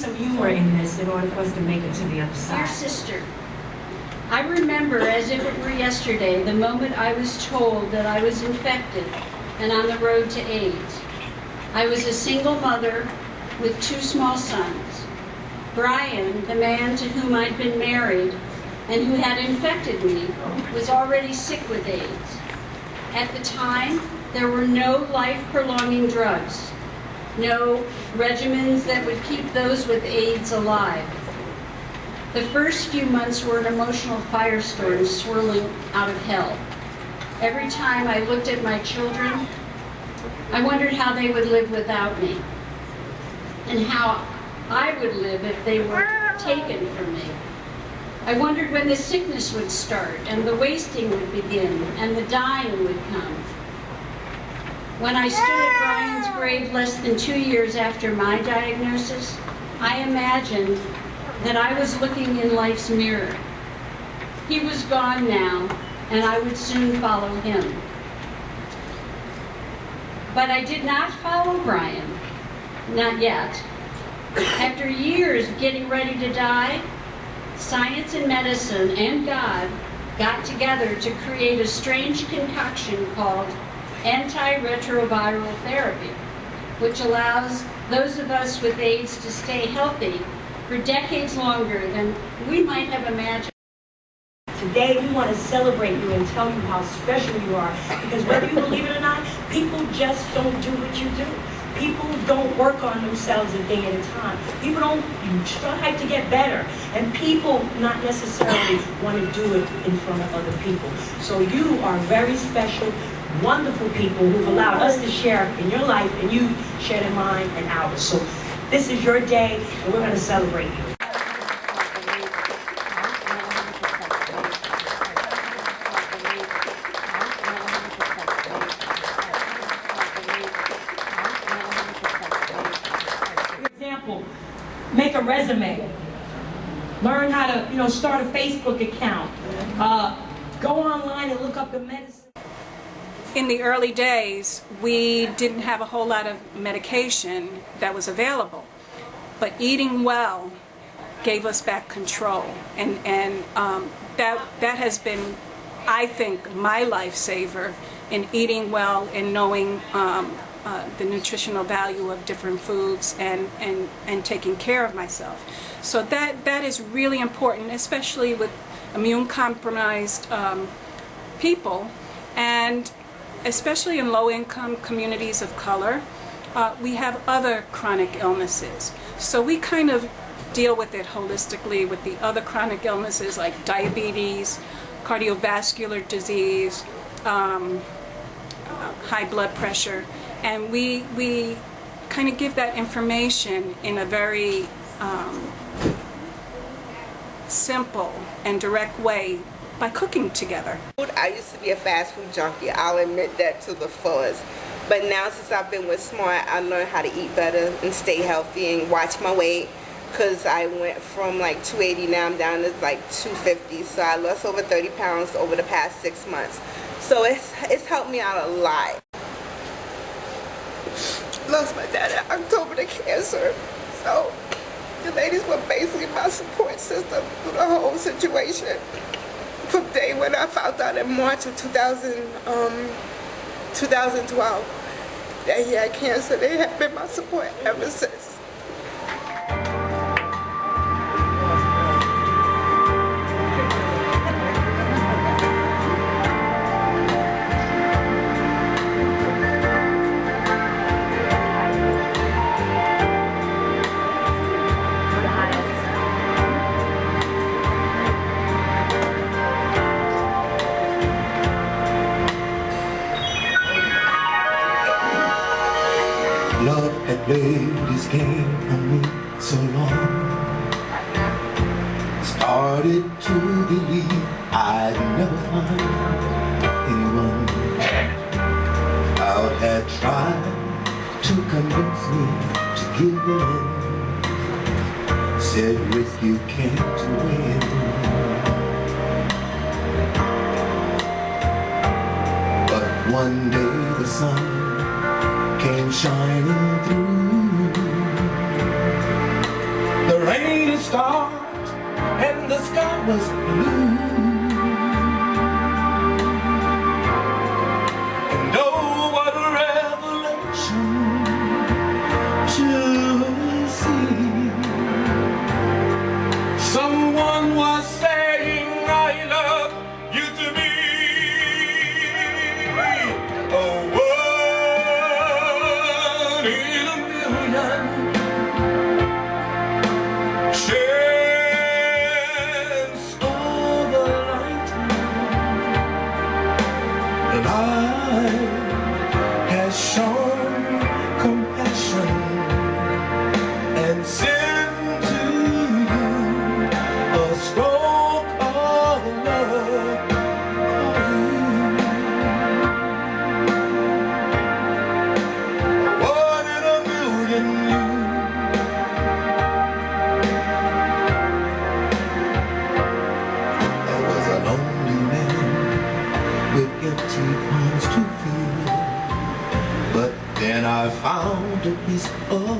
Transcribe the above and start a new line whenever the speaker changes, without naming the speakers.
some humor in this in order for us to make it to the other side.
Dear sister, I remember as if it were yesterday the moment I was told that I was infected and on the road to AIDS. I was a single mother with 2 small sons. Brian, the man to whom I'd been married and who had infected me, was already sick with AIDS. At the time, there were no life-prolonging drugs, no regimens that would keep those with AIDS alive. The first few months were an emotional firestorm swirling out of hell. Every time I looked at my children, I wondered how they would live without me and how I would live if they were taken from me. I wondered when the sickness would start and the wasting would begin and the dying would come. When I stood at Brian's grave less than 2 years after my diagnosis, I imagined that I was looking in life's mirror. He was gone now, and I would soon follow him. But I did not follow Brian, not yet. After years of getting ready to die, science and medicine and God got together to create a strange concoction called antiretroviral therapy, which allows those of us with AIDS to stay healthy for decades longer than we might have imagined.
Today, we want to celebrate you and tell you how special you are, because whether you believe it or not, people just don't do what you do. People don't work on themselves a day at a time. People don't strive to get better. And people not necessarily want to do it in front of other people. So you are very special, wonderful people who've allowed us to share in your life, and you shared in mine and ours. So this is your day, and we're going to celebrate you. Make a resume. Learn how to, start a Facebook account. Go online and look up the medicine.
In the early days, we didn't have a whole lot of medication that was available, but eating well gave us back control, and that has been, I think, my lifesaver in eating well and knowing the nutritional value of different foods and taking care of myself. So that is really important, especially with immune-compromised people, and especially in low-income communities of color. We have other chronic illnesses. So we kind of deal with it holistically with the other chronic illnesses like diabetes, cardiovascular disease, high blood pressure. And we kind of give that information in a very simple and direct way by cooking together.
I used to be a fast food junkie. I'll admit that to the fullest. But now since I've been with Smart, I learned how to eat better and stay healthy and watch my weight. Because I went from like 280, now I'm down to like 250. So I lost over 30 pounds over the past 6 months. So it's helped me out a lot. Lost my dad in October to cancer, so the ladies were basically my support system through the whole situation. From day when I found out in March of 2012 that he had cancer, they have been my support ever since.
Love had played this game on me so long. Started to believe I'd never find anyone. Love had tried to convince me to give in. Said with you can't win. But one day the sun came shining through, start and the sky was blue. And oh, what a revelation to see. Someone was saying I love you to me. Oh, one in a million chance of a lifetime. Life has shown compassion and sent to you a stroke of love. One in a million you. I was a lonely man with empty arms to fill, but then I found a piece of